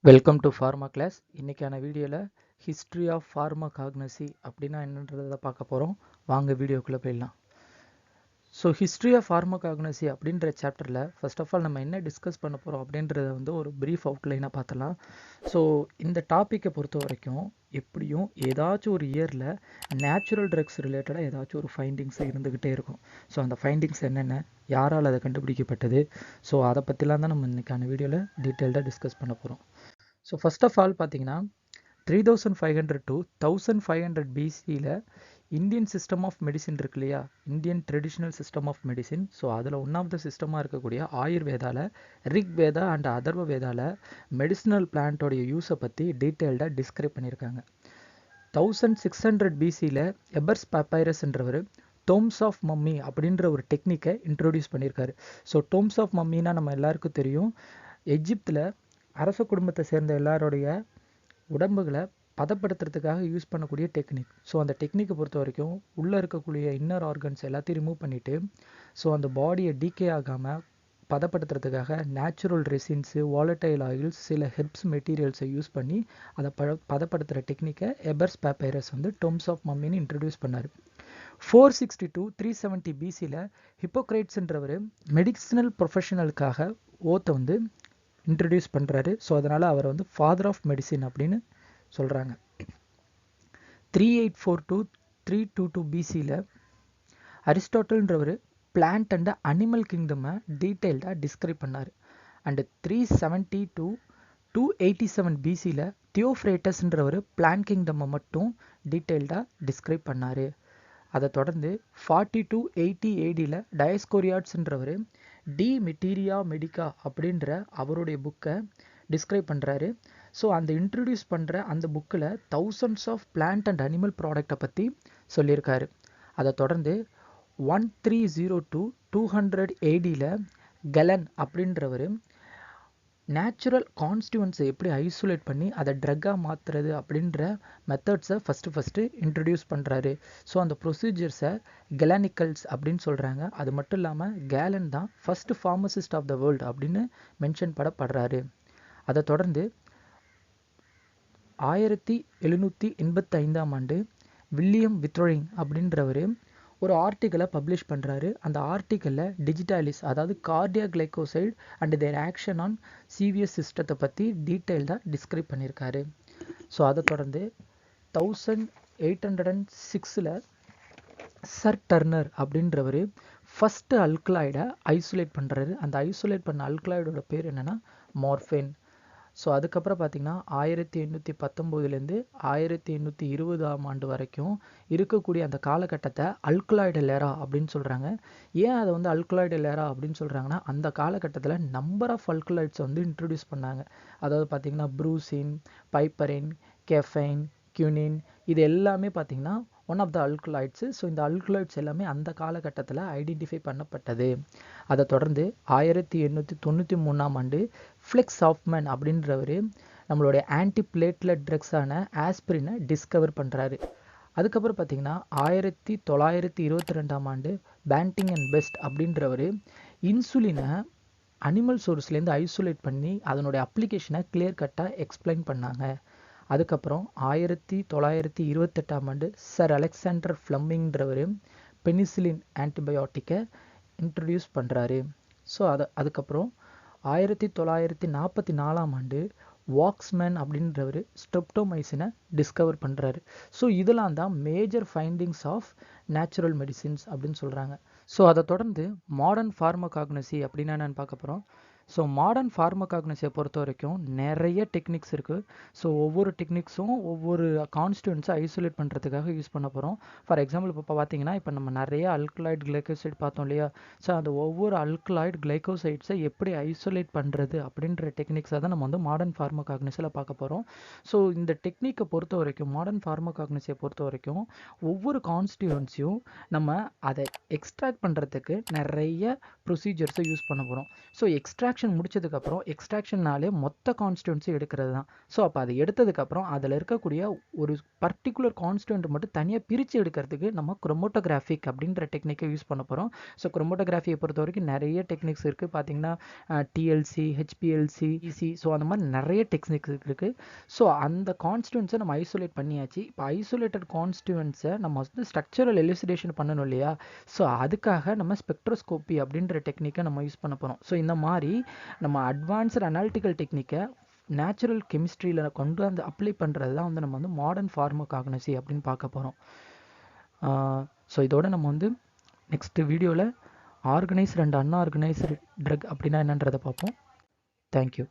Welcome to pharma class. இன்னைக்கான வீடியோவில் history of pharmacognosy அப்படின்னா என்னன்றதை பார்க்க போகிறோம். வாங்க வீடியோக்குள்ளே போயிடலாம். ஸோ ஹிஸ்ட்ரி ஆஃப் ஃபார்மகாக்னசி அப்படின்ற சாப்டரில் ஃபர்ஸ்ட் ஆஃப் ஆல் நம்ம என்ன டிஸ்கஸ் பண்ண போகிறோம் அப்படின்றத ஒரு ப்ரீஃப் அவுட்லைனாக பார்த்தலாம். ஸோ இந்த டாப்பிக்கை பொறுத்த வரைக்கும் எப்படியும் ஏதாச்சும் ஒரு இயரில் நேச்சுரல் ட்ரக்ஸ் ரிலேட்டடாக ஏதாச்சும் ஒரு ஃபைண்டிங்ஸ் இருந்துக்கிட்டே இருக்கும். ஸோ அந்த ஃபைண்டிங்ஸ் என்னென்ன, யாரால் அதை கண்டுபிடிக்கப்பட்டது, ஸோ அதை பற்றிலாம் தான் நம்ம இன்னைக்கான வீடியோவில் டீட்டெயில்டாக டிஸ்கஸ் பண்ண போகிறோம். ஸோ ஃபர்ஸ்ட் ஆஃப் ஆல் பார்த்தீங்கன்னா 3500 to 1500 பிசியில் இந்தியன் சிஸ்டம் ஆஃப் மெடிசின் இருக்கு இல்லையா, Indian traditional system of medicine. So அதில் ஒன் ஆஃப் த சிஸ்டமாக இருக்கக்கூடிய ஆயுர்வேதாவில் ரிக் வேதா அண்ட் அதர்வ வேதாவில் மெடிசினல் பிளான்ட்டோடைய யூஸை பற்றி டீட்டெயில்டாக டிஸ்கிரைப் பண்ணியிருக்காங்க. 1600 பிசியில் எபர்ஸ் பப்பைரஸ்ன்றவர் டோம்ஸ் ஆஃப் மம்மி அப்படின்ற ஒரு டெக்னிக்கை இன்ட்ரோடியூஸ் பண்ணியிருக்காரு. ஸோ டோம்ஸ் ஆஃப் மம்மினா நம்ம எல்லாருக்கும் தெரியும், எஜிப்தில் அரச குடும்பத்தை சேர்ந்த எல்லாருடைய உடம்புகளை பதப்படுத்துறதுக்காக யூஸ் பண்ணக்கூடிய டெக்னிக். ஸோ அந்த டெக்னிக்கை பொறுத்த வரைக்கும் உள்ளே இருக்கக்கூடிய இன்னர் ஆர்கன்ஸ் எல்லாத்தையும் ரிமூவ் பண்ணிவிட்டு ஸோ அந்த பாடியை டீகே ஆகாமல் பதப்படுத்துறதுக்காக நேச்சுரல் ரெசின்ஸு, வாலட்டைல் ஆயில்ஸ், சில ஹெர்ப்ஸ் மெட்டீரியல்ஸை யூஸ் பண்ணி அதை பதப்படுத்துகிற டெக்னிக்கை எபர்ஸ் பேப்பைரஸ் டோம்ஸ் ஆஃப் மம்மின்னு இன்ட்ரடியூஸ் பண்ணார். 460 to 370 பிசியில் ஹிப்போக்ரேட்ஸ்ன்றவர் மெடிசினல் ப்ரொஃபஷனலுக்காக ஓத்தை இன்ட்ரடியூஸ் பண்ணுறாரு. ஸோ அதனால் அவர் ஃபாதர் ஆஃப் மெடிசின் அப்படின்னு சொல்கிறாங்க. 384 to 322 பிசியில் அரிஸ்டாட்டில்ன்றவர் பிளான்ட் அண்ட் அனிமல் கிங்டமை டீட்டெயில்டாக டிஸ்கிரைப் பண்ணார். அண்டு 370 to 287 பிசியில் தியோஃப்ரேட்டஸ்ன்றவர் பிளான்ட் கிங்டமை மட்டும் டீட்டெயில்டாக டிஸ்கிரைப் பண்ணார். அதை தொடர்ந்து 40 to 80 ஏடியில் டயஸ்கோரியாட்ஸ்ன்றவர் டி மெட்டீரியா மெடிக்கா அப்படின்ற அவருடைய புக்கை டிஸ்கிரைப் பண்ணுறாரு. ஸோ அந்த இன்ட்ரடியூஸ் பண்ணுற அந்த புக்கில் thousands of plant and animal ப்ராடக்டை பற்றி சொல்லியிருக்காரு. அதை தொடர்ந்து 1300 to 200 ஏடியில் கெலன் அப்படின்றவர் நேச்சுரல் கான்ஸ்டியூன்ஸை எப்படி ஐசோலேட் பண்ணி அதை ட்ரக்காக மாற்றுறது அப்படின்ற மெத்தட்ஸை ஃபஸ்ட்டு இன்ட்ரடியூஸ் பண்ணுறாரு. ஸோ அந்த ப்ரொசீஜர்ஸை கெலானிக்கல்ஸ் அப்படின்னு சொல்கிறாங்க. அது மட்டும் இல்லாமல் கேலன் தான் first pharmacist of the world அப்படின்னு மென்ஷன் பண்ணப்படுறாரு. அதை தொடர்ந்து 1785ஆம் ஆண்டு வில்லியம் வித்ரோயிங் அப்படின்றவர் ஒரு ஆர்டிக்கலை பப்ளிஷ் பண்ணுறாரு. அந்த ஆர்டிக்கலில் டிஜிட்டாலிஸ், அதாவது Cardia glycoside and there action on CVS சிஸ்டத்தை பற்றி டீட்டெயில்டாக டிஸ்கிரைப் பண்ணியிருக்காரு. ஸோ அதை தொடர்ந்து 1806 சர் டர்னர் அப்படின்றவர் ஃபஸ்ட்டு அல்கலாய்டை ஐசோலேட் பண்ணுறாரு. அந்த ஐசோலேட் பண்ண அல்கலாய்டோட பேர் என்னென்னா மார்ஃபின். ஸோ அதுக்கப்புறம் பார்த்திங்கன்னா 1819 1820ஆம் ஆண்டு வரைக்கும் இருக்கக்கூடிய அந்த காலகட்டத்தை அல்கலாய்டல் எரா அப்படின்னு சொல்கிறாங்க. ஏன் அதை அல்கலாய்டல் எரா அப்படின்னு சொல்கிறாங்கன்னா, அந்த காலகட்டத்தில் நம்பர் ஆஃப் அல்கலாய்ட்ஸை இன்ட்ரடியூஸ் பண்ணாங்க. அதாவது பார்த்திங்கன்னா ப்ரூசின், பைப்பரின், கெஃபைன், கியூனின், இது எல்லாமே பார்த்திங்கன்னா ஒன் ஆஃப் த அல்கலாய்ட்ஸு. ஸோ இந்த அல்கலாய்ட்ஸ் எல்லாமே அந்த காலகட்டத்தில் ஐடென்டிஃபை பண்ணப்பட்டது. அதை தொடர்ந்து 1893ஆம் ஆண்டு ஃப்ளெக்ஸ் ஹாஃப்மேன் அப்படின்றவர் நம்மளுடைய ஆன்டிபிளேட்லெட் ட்ரக்ஸான ஆஸ்பிரினை டிஸ்கவர் பண்ணுறாரு. அதுக்கப்புறம் பார்த்திங்கன்னா 1922ஆம் ஆண்டு பேண்டிங் அண்ட் பெஸ்ட் அப்படின்றவர் இன்சுலினை அனிமல் சோர்ஸ்லேருந்து ஐசோலேட் பண்ணி அதனுடைய அப்ளிகேஷனை கிளியர் கட்டாக எக்ஸ்பிளைன் பண்ணாங்க. அதுக்கப்புறம் 1928ஆம் ஆண்டு சர் அலெக்சாண்டர் ஃப்ளமிங்ன்றவர் பெனிசிலின் ஆன்டிபயோட்டிக்கை இன்ட்ரடியூஸ் பண்ணுறாரு. ஸோ அதுக்கப்புறம் 1944ஆம் ஆண்டு வாக்ஸ்மேன் அப்படின்றவர் ஸ்ட்ரெப்டோமைசினை டிஸ்கவர் பண்ணுறாரு. ஸோ இதெல்லாம் தான் major findings of natural medicines அப்படின்னு சொல்கிறாங்க. ஸோ அதை தொடர்ந்து மாடர்ன் ஃபார்மகாக்னசி அப்படின்னா என்னென்னு பார்க்க போகிறோம். ஸோ மாடர்ன் ஃபார்மகாக்னசியை பொறுத்த வரைக்கும் நிறைய டெக்னிக்ஸ் இருக்குது. ஸோ ஒவ்வொரு டெக்னிக்ஸும் ஒவ்வொரு கான்ஸ்டியூன்ஸை ஐசோலேட் பண்ணுறதுக்காக யூஸ் பண்ண போகிறோம். ஃபார் எக்ஸாம்பிள் இப்போ பார்த்தீங்கன்னா, இப்போ நம்ம நிறைய அல்கலாய்டு கிளைகோசைட் பார்த்தோம் இல்லையா. ஸோ அந்த ஒவ்வொரு அல்கலாய்டு கிளைகோசைட்ஸை எப்படி ஐசோலேட் பண்ணுறது அப்படின்ற டெக்னிக்ஸை தான் நம்ம மாடர்ன் ஃபார்மகாக்னசியில் பார்க்க போகிறோம். ஸோ இந்த டெக்னிக்கை பொறுத்த வரைக்கும், மாடர்ன் ஃபார்மகாக்னசியை பொறுத்த வரைக்கும் ஒவ்வொரு கான்ஸ்டியூன்ஸையும் நம்ம அதை எக்ஸ்ட்ராக்ட் பண்ணுறதுக்கு நிறைய ப்ரொசீஜர்ஸை யூஸ் பண்ண போகிறோம். ஸோ எக்ஸ்ட்ராக்ட் எக்ஸ்ட்ராக்ஷன் முடிச்சதுக்கப்புறம் எக்ஸ்ட்ராக்ஷன்னாலே மொத்த கான்ஸ்டியூன்ஸும் எடுக்கிறது தான். ஸோ அப்போ அதை எடுத்ததுக்கப்புறம் அதில் இருக்கக்கூடிய ஒரு பர்டிகுலர் கான்ஸ்டியூண்ட் மட்டும் தனியாக பிரித்து எடுக்கிறதுக்கு நம்ம குரோமோட்டோகிராஃபிக் அப்படின்ற டெக்னிக்கை யூஸ் பண்ண போகிறோம். ஸோ குரோமோட்டோகிராஃபியை பொறுத்த வரைக்கும் நிறைய டெக்னிக்ஸ் இருக்குது. பார்த்தீங்கன்னா டிஎல்சி, ஹெச்பிஎல்சி, இசி, ஸோ அந்த மாதிரி நிறைய டெக்னிக்ஸ் இருக்குது. ஸோ அந்த கான்ஸ்டியூன்ஸை நம்ம ஐசோலேட் பண்ணியாச்சு. இப்போ ஐசோலேட்டட் கான்ஸ்டியூன்ஸை நம்ம வந்து ஸ்ட்ரக்சரல் எலுசிடேஷன் பண்ணணும் இல்லையா? ஸோ அதுக்காக நம்ம ஸ்பெக்ட்ரோஸ்கோப்பி அப்படின்ற டெக்னிக்கை நம்ம யூஸ் பண்ண போகிறோம். ஸோ இந்த மாதிரி நம்ம அட்வான்ஸ்டு அனாலிட்டிக்கல் டெக்னிக்கை நேச்சுரல் கெமிஸ்ட்ரியில் கொண்டு வந்து அப்ளை பண்ணுறது தான் வந்து நம்ம வந்து மாடர்ன் ஃபார்மகாக்னசி அப்படின்னு பார்க்க போகிறோம். ஸோ இதோட நம்ம வந்து நெக்ஸ்ட் வீடியோவில் ஆர்கனைஸ்டு அண்ட் அன்ஆர்கனைஸ்டு ட்ரக் அப்படின்னா என்னன்றதை பார்ப்போம். தேங்க்யூ.